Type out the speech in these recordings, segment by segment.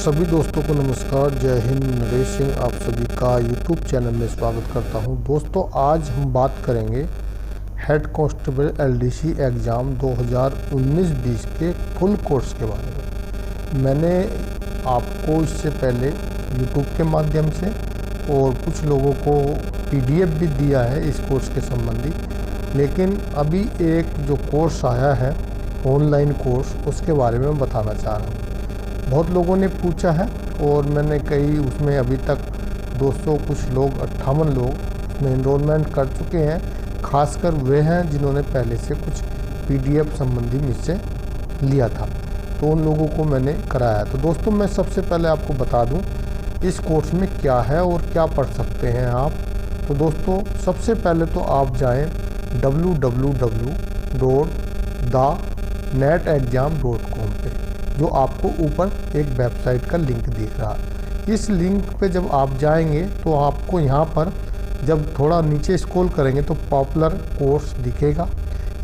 सभी दोस्तों को नमस्कार। जय हिंद। नरेश सिंह आप सभी का यूट्यूब चैनल में स्वागत करता हूं। दोस्तों आज हम बात करेंगे हेड कांस्टेबल एलडीसी एग्ज़ाम 2019-20 के फुल कोर्स के बारे में। मैंने आपको इससे पहले यूट्यूब के माध्यम से और कुछ लोगों को पीडीएफ भी दिया है इस कोर्स के संबंधी, लेकिन अभी एक जो कोर्स आया है ऑनलाइन कोर्स, उसके बारे में बताना चाह रहा हूँ। बहुत लोगों ने पूछा है और मैंने कई उसमें अभी तक 200 कुछ लोग 58 लोग उसमें एनरोलमेंट कर चुके हैं। खासकर वे हैं जिन्होंने पहले से कुछ पीडीएफ संबंधी मुझसे लिया था, तो उन लोगों को मैंने कराया। तो दोस्तों मैं सबसे पहले आपको बता दूं इस कोर्स में क्या है और क्या पढ़ सकते हैं आप। तो दोस्तों सबसे पहले तो आप जाएं www.netexam.com पे, जो आपको ऊपर एक वेबसाइट का लिंक दिख रहा है। इस लिंक पे जब आप जाएंगे तो आपको यहाँ पर जब थोड़ा नीचे स्क्रॉल करेंगे तो पॉपुलर कोर्स दिखेगा।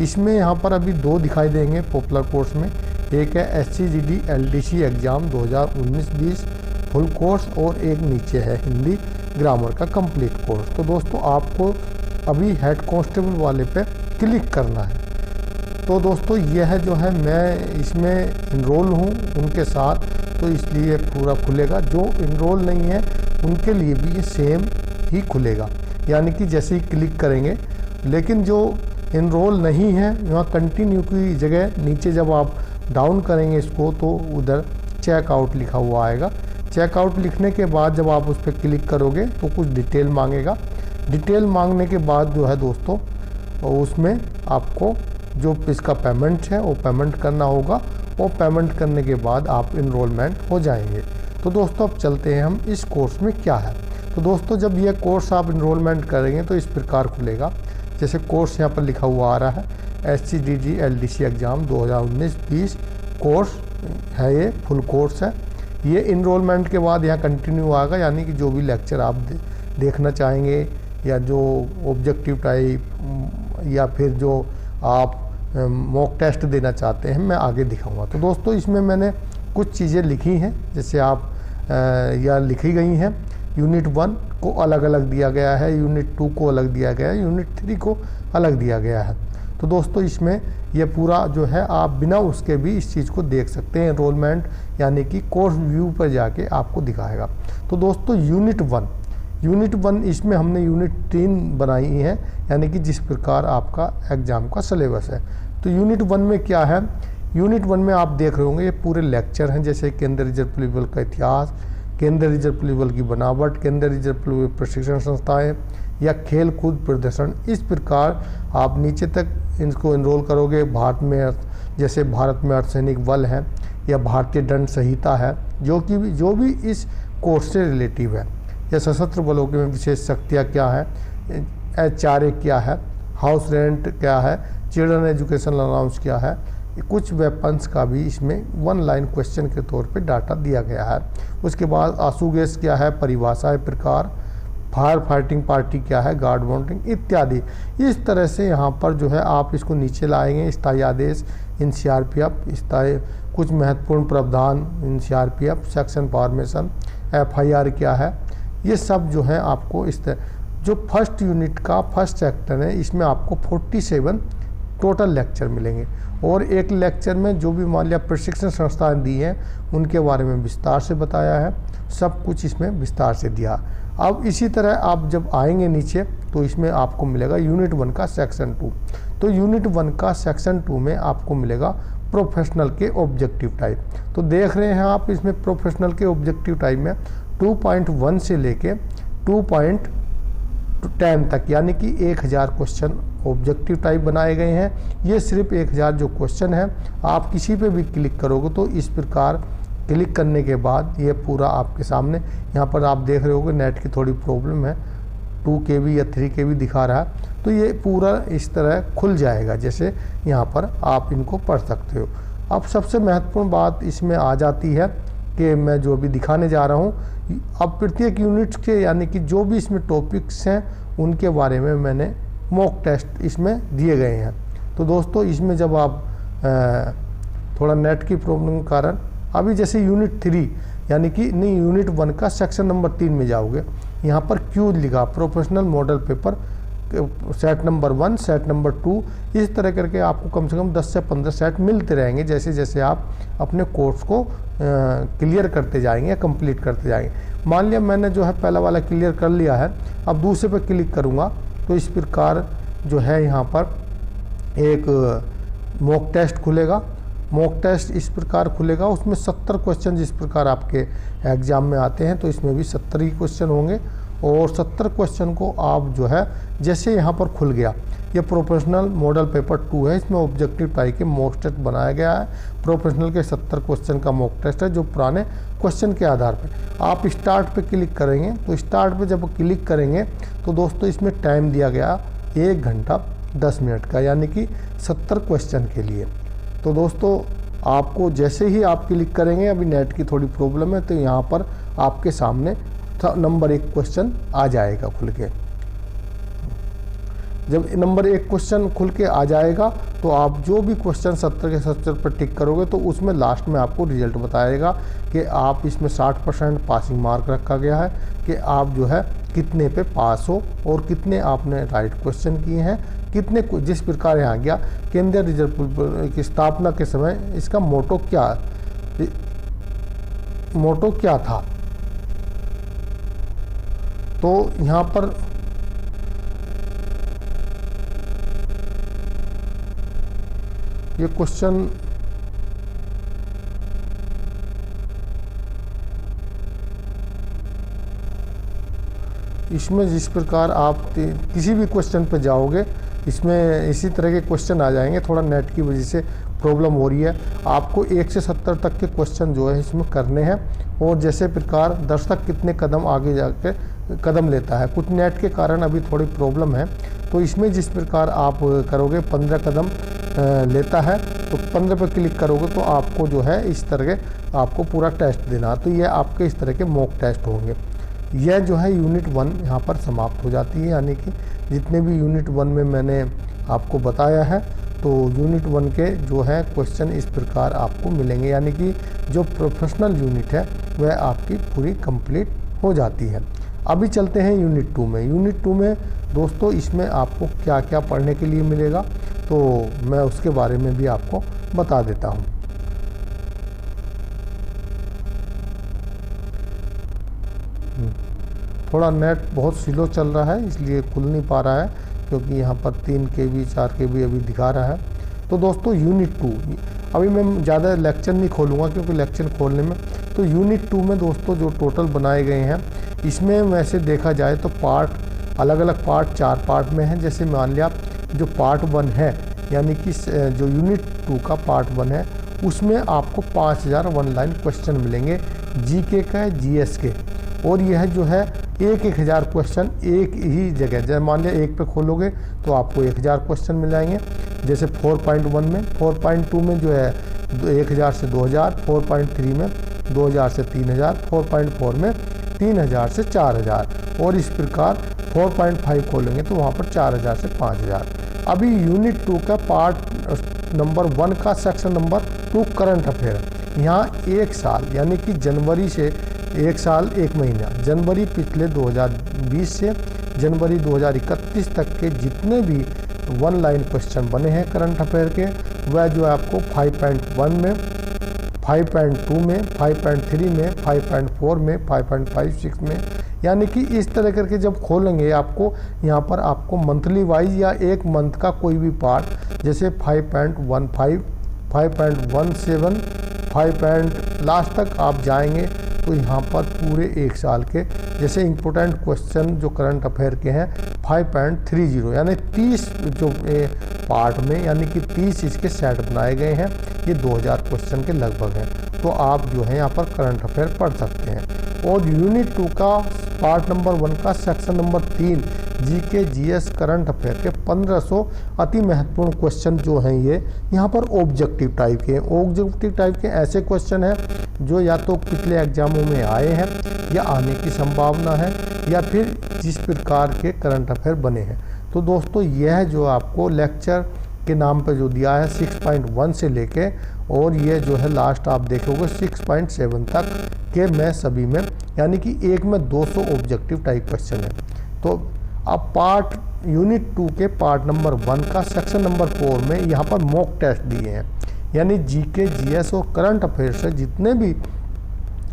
इसमें यहाँ पर अभी दो दिखाई देंगे पॉपुलर कोर्स में। एक है एससीजीडी एलडीसी एग्ज़ाम 2019-20 फुल कोर्स और एक नीचे है हिंदी ग्रामर का कंप्लीट कोर्स। तो दोस्तों आपको अभी हेड कांस्टेबल वाले पे क्लिक करना है। तो दोस्तों यह जो है मैं इसमें इनरोल हूँ उनके साथ, तो इसलिए पूरा खुलेगा। जो इनरोल नहीं है उनके लिए भी ये सेम ही खुलेगा, यानी कि जैसे ही क्लिक करेंगे। लेकिन जो इनरोल नहीं है वहाँ कंटिन्यू की जगह नीचे जब आप डाउन करेंगे इसको तो उधर चेकआउट लिखा हुआ आएगा। चेकआउट लिखने के बाद जब आप उस पर क्लिक करोगे तो कुछ डिटेल मांगेगा। डिटेल मांगने के बाद जो है दोस्तों उसमें आपको जो इसका पेमेंट है वो पेमेंट करना होगा, और पेमेंट करने के बाद आप इनरोलमेंट हो जाएंगे। तो दोस्तों अब चलते हैं हम इस कोर्स में क्या है। तो दोस्तों जब यह कोर्स आप इनरोलमेंट करेंगे तो इस प्रकार खुलेगा। जैसे कोर्स यहाँ पर लिखा हुआ आ रहा है एससीजीडी एलडीसी एग्ज़ाम 2019-20 कोर्स है, ये फुल कोर्स है। ये इनरोलमेंट के बाद यहाँ कंटिन्यू आएगा, यानी कि जो भी लेक्चर आप देखना चाहेंगे या जो ऑब्जेक्टिव टाइप या फिर जो आप मॉक टेस्ट देना चाहते हैं मैं आगे दिखाऊंगा। तो दोस्तों इसमें मैंने कुछ चीज़ें लिखी हैं, जैसे आप या लिखी गई हैं। यूनिट 1 को अलग अलग दिया गया है, यूनिट 2 को अलग दिया गया है, यूनिट 3 को अलग दिया गया है। तो दोस्तों इसमें यह पूरा जो है आप बिना उसके भी इस चीज़ को देख सकते हैं। एनरोलमेंट यानी कि कोर्स व्यू पर जाके आपको दिखाएगा। तो दोस्तों यूनिट 1 इसमें हमने यूनिट 3 बनाई है, यानी कि जिस प्रकार आपका एग्ज़ाम का सिलेबस है। तो यूनिट 1 में क्या है, यूनिट 1 में आप देख रहे होंगे ये पूरे लेक्चर हैं, जैसे केंद्रीय रिजर्व पुलिस बल का इतिहास, केंद्रीय रिजर्व पुलिस बल की बनावट, केंद्रीय रिजर्व पुलिस प्रशिक्षण संस्थाएं या खेल कूद प्रदर्शन। इस प्रकार आप नीचे तक इनको इनरोल करोगे। भारत में जैसे भारत में अर्धसैनिक बल है या भारतीय दंड संहिता है, जो भी इस कोर्स से रिलेटिव है, या सशस्त्र बलों के में विशेष शक्तियाँ क्या है, HRA क्या है, हाउस रेंट क्या है, चिल्ड्रन एजुकेशन अलाउंस क्या है। कुछ वेपन्स का भी इसमें 1 लाइन क्वेश्चन के तौर पे डाटा दिया गया है। उसके बाद आंसू गैस क्या है, परिभाषा प्रकार, फायर फाइटिंग पार्टी क्या है, गार्ड माउंटिंग इत्यादि। इस तरह से यहाँ पर जो है आप इसको नीचे लाएंगे। स्थायी आदेश इन CRPF, स्थायी कुछ महत्वपूर्ण प्रावधान इन CRPF, सेक्शन फॉर्मेशन, FIR क्या है, ये सब जो है आपको इस तरह। जो फर्स्ट यूनिट का फर्स्ट सेक्टर है इसमें आपको 47 टोटल लेक्चर मिलेंगे, और एक लेक्चर में जो भी मान लिया प्रशिक्षण संस्थाएं दी हैं उनके बारे में विस्तार से बताया है। सब कुछ इसमें विस्तार से दिया। अब इसी तरह आप जब आएंगे नीचे तो इसमें आपको मिलेगा यूनिट 1 का सेक्शन 2। तो यूनिट 1 का सेक्शन 2 में आपको मिलेगा प्रोफेशनल के ऑब्जेक्टिव टाइप। तो देख रहे हैं आप इसमें प्रोफेशनल के ऑब्जेक्टिव टाइप में 2.1 से लेके 2.10 तक, यानी कि 1000 क्वेश्चन ऑब्जेक्टिव टाइप बनाए गए हैं। ये सिर्फ 1000 जो क्वेश्चन है, आप किसी पे भी क्लिक करोगे तो इस प्रकार क्लिक करने के बाद ये पूरा आपके सामने, यहाँ पर आप देख रहे होगे नेट की थोड़ी प्रॉब्लम है, 2 KB या 3 KB दिखा रहा है। तो ये पूरा इस तरह खुल जाएगा, जैसे यहाँ पर आप इनको पढ़ सकते हो। अब सबसे महत्वपूर्ण बात इसमें आ जाती है कि मैं जो अभी दिखाने जा रहा हूँ, अब प्रत्येक यूनिट के यानी कि जो भी इसमें टॉपिक्स हैं उनके बारे में मैंने मॉक टेस्ट इसमें दिए गए हैं। तो दोस्तों इसमें जब आप थोड़ा नेट की प्रॉब्लम के कारण अभी जैसे यूनिट 3 यानी कि नहीं यूनिट 1 का सेक्शन नंबर 3 में जाओगे, यहाँ पर क्यू लिखा professional model paper set number 1, set number 2, इस तरह करके आपको कम से कम 10 से 15 सेट मिलते रहेंगे जैसे जैसे आप अपने कोर्स को क्लियर करते जाएंगे या कंप्लीट करते जाएंगे। मान लिया मैंने जो है पहला वाला क्लियर कर लिया है, अब दूसरे पे क्लिक करूँगा तो इस प्रकार जो है यहाँ पर एक मॉक टेस्ट खुलेगा। मॉक टेस्ट इस प्रकार खुलेगा, उसमें 70 क्वेश्चन जिस प्रकार आपके एग्ज़ाम में आते हैं तो इसमें भी 70 ही क्वेश्चन होंगे और 70 क्वेश्चन को आप जो है जैसे यहाँ पर खुल गया, ये प्रोफेशनल मॉडल पेपर 2 है, इसमें ऑब्जेक्टिव टाइप के मॉक टेस्ट बनाया गया है। प्रोफेशनल के 70 क्वेश्चन का मॉक टेस्ट है जो पुराने क्वेश्चन के आधार पर। आप स्टार्ट पे क्लिक करेंगे तो स्टार्ट पे जब क्लिक करेंगे तो दोस्तों इसमें टाइम दिया गया 1 घंटा 10 मिनट का, यानी कि 70 क्वेश्चन के लिए। तो दोस्तों आपको जैसे ही आप क्लिक करेंगे, अभी नेट की थोड़ी प्रॉब्लम है तो यहाँ पर आपके सामने नंबर 1 क्वेश्चन आ जाएगा खुल के। जब नंबर 1 क्वेश्चन खुल के आ जाएगा तो आप जो भी क्वेश्चन 70 के 70 पर टिक करोगे तो उसमें लास्ट में आपको रिजल्ट बताएगा कि आप इसमें 60% पासिंग मार्क रखा गया है, कि आप जो है कितने पे पास हो और कितने आपने राइट क्वेश्चन किए हैं, कितने जिस प्रकार यहाँ गया। केंद्रीय रिजर्व पुलिस की स्थापना के समय इसका मोटो क्या था, तो यहाँ पर ये क्वेश्चन इसमें जिस प्रकार आप किसी भी क्वेश्चन पे जाओगे इसमें इसी तरह के क्वेश्चन आ जाएंगे। थोड़ा नेट की वजह से प्रॉब्लम हो रही है। आपको 1 से 70 तक के क्वेश्चन जो है इसमें करने हैं और जैसे प्रकार दर्शक कितने कदम आगे जाके कदम लेता है, कुछ नेट के कारण अभी थोड़ी प्रॉब्लम है। तो इसमें जिस प्रकार आप करोगे 15 कदम लेता है तो 15 पर क्लिक करोगे तो आपको जो है इस तरह के आपको पूरा टेस्ट देना। तो ये आपके इस तरह के मॉक टेस्ट होंगे। यह जो है यूनिट 1 यहाँ पर समाप्त हो जाती है, यानी कि जितने भी यूनिट 1 में मैंने आपको बताया है तो यूनिट 1 के जो है क्वेश्चन इस प्रकार आपको मिलेंगे, यानी कि जो प्रोफेशनल यूनिट है वह आपकी पूरी कंप्लीट हो जाती है। अभी चलते हैं यूनिट 2 में। यूनिट 2 में दोस्तों इसमें आपको क्या क्या पढ़ने के लिए मिलेगा तो मैं उसके बारे में भी आपको बता देता हूँ। थोड़ा नेट बहुत स्लो चल रहा है इसलिए खुल नहीं पा रहा है, क्योंकि यहाँ पर 3 KB 4 KB अभी दिखा रहा है। तो दोस्तों यूनिट 2 अभी मैं ज़्यादा लेक्चर नहीं खोलूँगा क्योंकि लेक्चर खोलने में तो यूनिट 2 में दोस्तों जो टोटल बनाए गए हैं इसमें वैसे देखा जाए तो पार्ट अलग अलग पार्ट 4 पार्ट में है। जैसे मान लिया जो पार्ट 1 है, यानी कि जो यूनिट 2 का पार्ट 1 है उसमें आपको 5000 वन लाइन क्वेश्चन मिलेंगे GK का, GS के, और यह जो है 1000 क्वेश्चन एक ही जगह, जैसे मान लिया एक पे खोलोगे तो आपको 1000 क्वेश्चन मिल जाएंगे। जैसे 4.1 में, 4.2 में जो है 1000 से 2000, 4.3 में 2000 से 3000, 4.4 में 3000 से 4000, और इस प्रकार 4.5 खोलेंगे तो वहाँ पर 4000 से 5000। अभी यूनिट 2 का पार्ट नंबर 1 का सेक्शन नंबर 2 करंट अफेयर, यहाँ 1 साल यानी कि जनवरी से 1 साल 1 महीना, जनवरी पिछले 2020 से जनवरी 2031 तक के जितने भी वन लाइन क्वेश्चन बने हैं करंट अफेयर के, वह जो है आपको 5.1 में, 5.2 में, 5.3 में, 5.4 में, 5.56 में, यानी कि इस तरह करके जब खोलेंगे आपको यहाँ पर आपको मंथली वाइज या एक मंथ का कोई भी पार्ट, जैसे 5.15, 5.17, 5 लास्ट तक आप जाएंगे तो यहाँ पर पूरे 1 साल के जैसे इम्पोर्टेंट क्वेश्चन जो करंट अफेयर के हैं 5.30 यानी 30 जो पार्ट में, यानी कि 30 इसके सेट बनाए गए हैं। ये 2000 क्वेश्चन के लगभग हैं। तो आप जो है यहाँ पर करंट अफेयर पढ़ सकते हैं। और यूनिट 2 का पार्ट नंबर 1 का section number 3 GK GS current affair के 1500 अति महत्वपूर्ण क्वेश्चन जो हैं ये यहाँ पर ऑब्जेक्टिव टाइप के हैं। ऑब्जेक्टिव टाइप के ऐसे क्वेश्चन हैं जो या तो पिछले एग्जामों में आए हैं या आने की संभावना है, या फिर जिस प्रकार के करंट अफेयर बने हैं। तो दोस्तों यह जो आपको लेक्चर के नाम पे जो दिया है 6.1 से लेके और ये जो है लास्ट आप देखोगे 6.7 तक के में सभी में, यानी कि एक में 200 ऑब्जेक्टिव टाइप क्वेश्चन है। तो अब पार्ट यूनिट 2 के पार्ट नंबर 1 का सेक्शन नंबर 4 में यहाँ पर मॉक टेस्ट दिए हैं, यानी जीके, जीएस और करंट अफेयर्स से जितने भी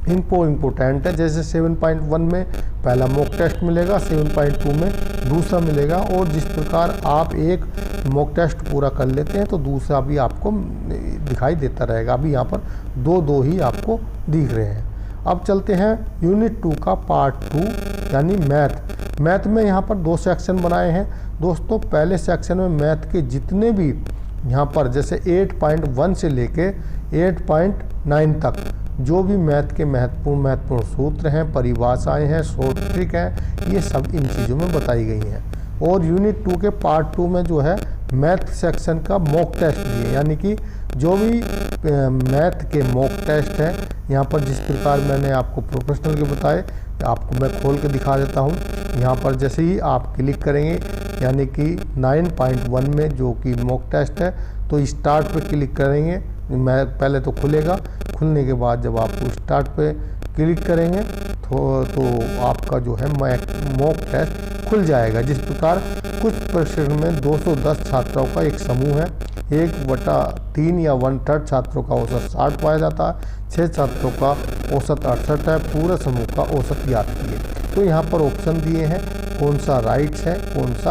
इम्पोर्टेंट है। जैसे 7.1 में पहला मॉक टेस्ट मिलेगा, 7.2 में दूसरा मिलेगा, और जिस प्रकार आप एक मॉक टेस्ट पूरा कर लेते हैं तो दूसरा भी आपको दिखाई देता रहेगा। अभी यहाँ पर दो ही आपको दिख रहे हैं। अब चलते हैं यूनिट 2 का पार्ट 2 यानी मैथ में यहाँ पर 2 सेक्शन बनाए हैं दोस्तों। पहले सेक्शन में मैथ के जितने भी यहाँ पर जैसे 8.1 से लेके 8.9 तक जो भी मैथ के महत्वपूर्ण सूत्र हैं, परिभाषाएं हैं, शॉर्ट ट्रिक हैं, ये सब इन चीज़ों में बताई गई हैं। और यूनिट 2 के पार्ट 2 में जो है मैथ सेक्शन का मॉक टेस्ट दिए, यानी कि जो भी मैथ के मॉक टेस्ट हैं यहाँ पर जिस प्रकार मैंने आपको प्रोफेशनल के बताए, आपको मैं खोल के दिखा देता हूँ। यहाँ पर जैसे ही आप क्लिक करेंगे यानी कि 9.1 में जो कि मॉक टेस्ट है, तो स्टार्ट पे क्लिक करेंगे। मैं पहले तो खुलेगा, खुलने के बाद जब आप स्टार्ट पे क्लिक करेंगे तो आपका जो है मॉक टेस्ट खुल जाएगा। जिस प्रकार कुछ प्रश्न में 210 छात्रों का एक समूह है, 1/3 या 1/3 छात्रों का औसत 60 पाया जाता है, 6 छात्रों का औसत 68 है, पूरे समूह का औसत याद कीजिए। तो यहाँ पर ऑप्शन दिए हैं कौन सा राइट्स है, कौन सा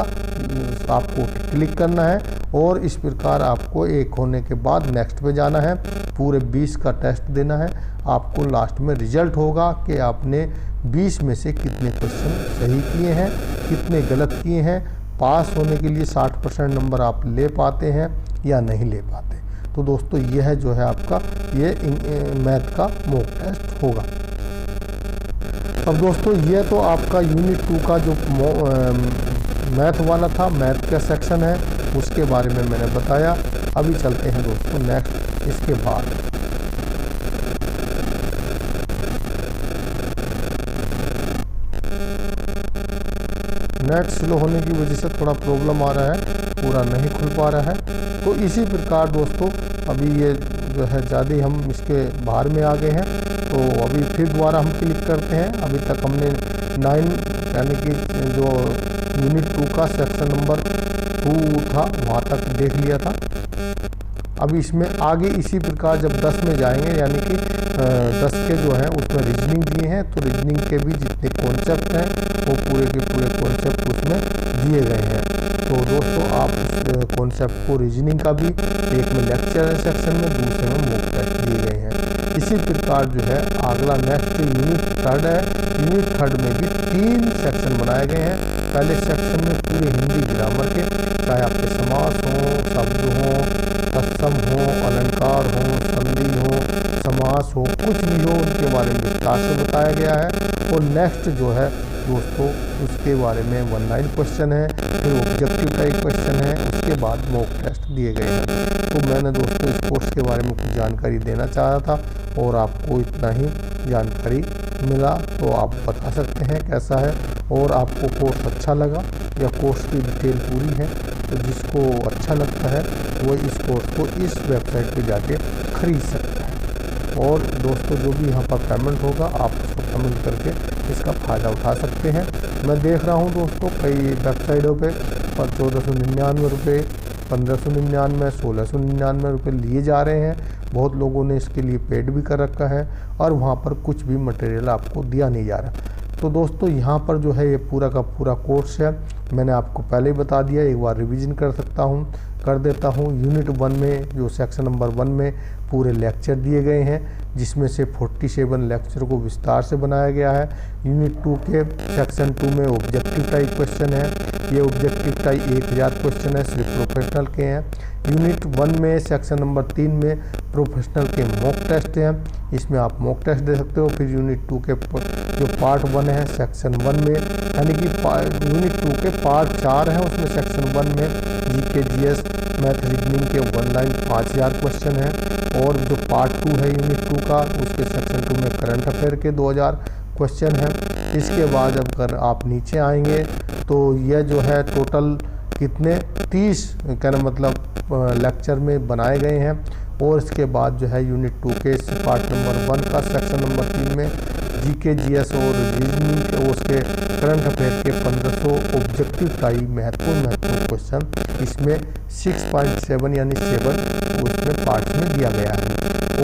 आपको क्लिक करना है, और इस प्रकार आपको एक होने के बाद नेक्स्ट पे जाना है। पूरे 20 का टेस्ट देना है। आपको लास्ट में रिजल्ट होगा कि आपने 20 में से कितने क्वेश्चन सही किए हैं, कितने गलत किए हैं। पास होने के लिए 60% नंबर आप ले पाते हैं या नहीं ले पाते। तो दोस्तों यह जो है आपका ये मैथ का मॉक टेस्ट होगा। अब दोस्तों ये तो आपका यूनिट 2 का जो मैथ वाला था, मैथ का सेक्शन है, उसके बारे में मैंने बताया। अभी चलते हैं दोस्तों नेक्स्ट इसके बाद। नेट स्लो होने की वजह से थोड़ा प्रॉब्लम आ रहा है, पूरा नहीं खुल पा रहा है। तो इसी प्रकार दोस्तों अभी ये जो है ज़्यादा हम इसके बाहर में आ गए हैं, तो अभी फिर दोबारा हम क्लिक करते हैं। अभी तक हमने 9 यानी कि जो यूनिट 2 का सेक्शन नंबर 2 था वहाँ तक देख लिया था। अब इसमें आगे इसी प्रकार जब 10 में जाएंगे यानी कि 10 के जो हैं उसमें रीजनिंग दिए हैं, तो रीजनिंग के भी जितने कॉन्सेप्ट हैं वो पूरे के पूरे कॉन्सेप्ट उसमें दिए गए हैं। तो दोस्तों आप उस कॉन्सेप्ट को रीजनिंग का भी एक में लेक्चर है सेक्शन में, दूसरे में मॉक टेस्ट दिए गए हैं। इसी प्रकार जो है अगला नेक्स्ट यूनिट 3 है। यूनिट 3 में भी 3 सेक्शन बनाए गए हैं। पहले सेक्शन में पूरे हिंदी ग्रामर के, चाहे आपके समास हों, शब्द हों, तत्सम हो, अलंकार हो, संधि हो, समास हो, कुछ भी हो, उनके बारे में विस्तार से बताया गया है। और नेक्स्ट जो है दोस्तों उसके बारे में 1 लाइन क्वेश्चन है, फिर ऑब्जेक्टिव टाइप क्वेश्चन है, उसके बाद मॉक टेस्ट दिए गए हैं। तो मैंने दोस्तों इस कोर्स के बारे में कुछ जानकारी देना चाह रहा था और आपको इतना ही जानकारी मिला, तो आप बता सकते हैं कैसा है और आपको कोर्स अच्छा लगा या कोर्स की डिटेल पूरी है। तो जिसको अच्छा लगता है वो इस कोर्स को इस वेबसाइट पे जाके ख़रीद सकता है। और दोस्तों जो भी यहाँ पर पेमेंट होगा आप उसको पेमेंट करके इसका फ़ायदा उठा सकते हैं। मैं देख रहा हूँ दोस्तों कई वेबसाइटों पे 1499 रुपये, 1599, 1699 रुपये लिए जा रहे हैं। बहुत लोगों ने इसके लिए पेड भी कर रखा है और वहाँ पर कुछ भी मटेरियल आपको दिया नहीं जा रहा। तो दोस्तों यहाँ पर जो है ये पूरा का पूरा कोर्स है, मैंने आपको पहले ही बता दिया, एक बार रिवीजन कर देता हूँ। यूनिट 1 में जो सेक्शन नंबर 1 में पूरे लेक्चर दिए गए हैं, जिसमें से 47 लेक्चर को विस्तार से बनाया गया है। यूनिट 2 के सेक्शन 2 में ऑब्जेक्टिव टाइप क्वेश्चन है, ये ऑब्जेक्टिव टाइप 1000 क्वेश्चन है, सिर्फ प्रोफेशनल के हैं। यूनिट 1 में सेक्शन नंबर 3 में प्रोफेशनल के मॉक टेस्ट हैं, इसमें आप मॉक टेस्ट दे सकते हो। फिर यूनिट 2 के जो पार्ट 1 है सेक्शन 1 में, यानी कि यूनिट 2 के पार्ट 4 हैं, उसमें सेक्शन 1 में जीके, जीएस, मैथ, रीजनिंग के 1 लाइन 5000 क्वेश्चन है। और जो पार्ट 2 है यूनिट 2 का, उसके सेक्शन 2 में करंट अफेयर के 2000 क्वेश्चन हैं। इसके बाद अगर आप नीचे आएंगे तो यह जो है टोटल कितने 30 कहना मतलब लेक्चर में बनाए गए हैं। और इसके बाद जो है यूनिट 2 के पार्ट नंबर 1 का सेक्शन नंबर 3 में जीके, जीएस और रीजनिंग और उसके करंट अफेयर के 1500 ऑब्जेक्टिव टाइप महत्वपूर्ण क्वेश्चन इसमें 6.7 यानी 7 उसमें पार्ट्स में दिया गया है।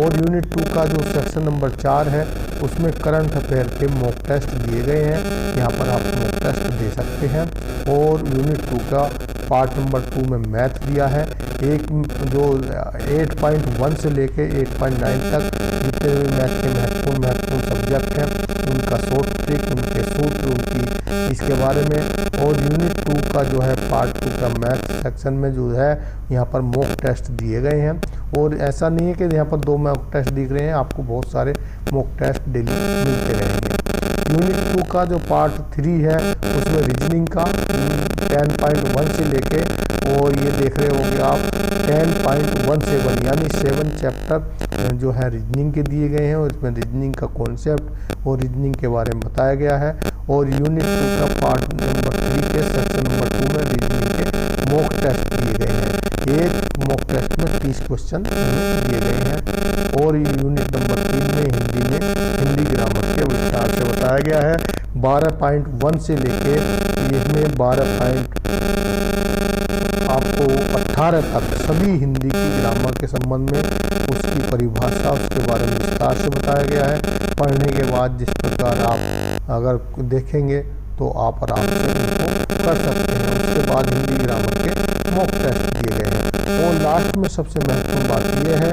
और यूनिट 2 का जो सेक्शन नंबर 4 है उसमें करंट अफेयर के मॉक टेस्ट दिए गए हैं, यहाँ पर आप मॉक टेस्ट दे सकते हैं। और यूनिट 2 का पार्ट नंबर 2 में मैथ दिया है, एक जो 8.1 से लेके 8.9 तक जितने भी मैथ के महत्वपूर्ण सब्जेक्ट हैं उनका शॉर्ट ट्रिक, उनके सूत्र, उनकी इसके बारे में। और यूनिट 2 का जो है पार्ट 2 का मैथ सेक्शन में जो है यहाँ पर मॉक टेस्ट दिए गए हैं। और ऐसा नहीं है कि यहाँ पर 2 मॉक टेस्ट दिख रहे हैं, आपको बहुत सारे मॉक टेस्ट डेली मिलते रहेंगे। यूनिट 2 का जो पार्ट 3 है उसमें रीजनिंग का 10.1 से लेके और ये देख रहे होंगे आप 10.17 यानी 7 चैप्टर जो है रीजनिंग के दिए गए हैं और इसमें रीजनिंग का कॉन्सेप्ट और रीजनिंग के बारे में बताया गया है। और यूनिट 2 का पार्ट नंबर 3 के सेक्शन नंबर 2 में रीजनिंग के मॉक टेस्ट दिए गए हैं, एक मॉक टेस्ट में 30 क्वेश्चन दिए गए हैं। और यूनिट नंबर 3 में हिंदी ग्रामर के विस्तार से बताया गया है 12.1 से लेके इसमें 18 तक सभी हिंदी की ग्रामर के संबंध में उसकी परिभाषा उसके बारे में विस्तार से बताया गया है। पढ़ने के बाद जिस प्रकार आप अगर देखेंगे तो आप आराम से उनको कर सकते हैं। उसके बाद हिंदी ग्रामर के मॉक टेस्ट दिए गए हैं। और लास्ट में सबसे महत्वपूर्ण बात यह है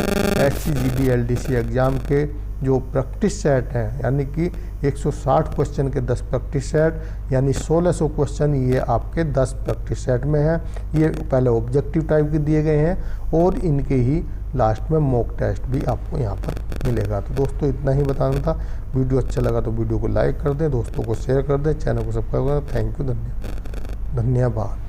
HCGD LDC एग्ज़ाम के जो प्रैक्टिस सेट हैं यानी कि 160 क्वेश्चन के 10 प्रैक्टिस सेट यानी 1600 क्वेश्चन ये आपके 10 प्रैक्टिस सेट में हैं। ये पहले ऑब्जेक्टिव टाइप के दिए गए हैं और इनके ही लास्ट में मॉक टेस्ट भी आपको यहाँ पर मिलेगा। तो दोस्तों इतना ही बताना था। वीडियो अच्छा लगा तो वीडियो को लाइक कर दें, दोस्तों को शेयर कर दें, चैनल को सब्सक्राइब करें। थैंक यू, धन्यवाद।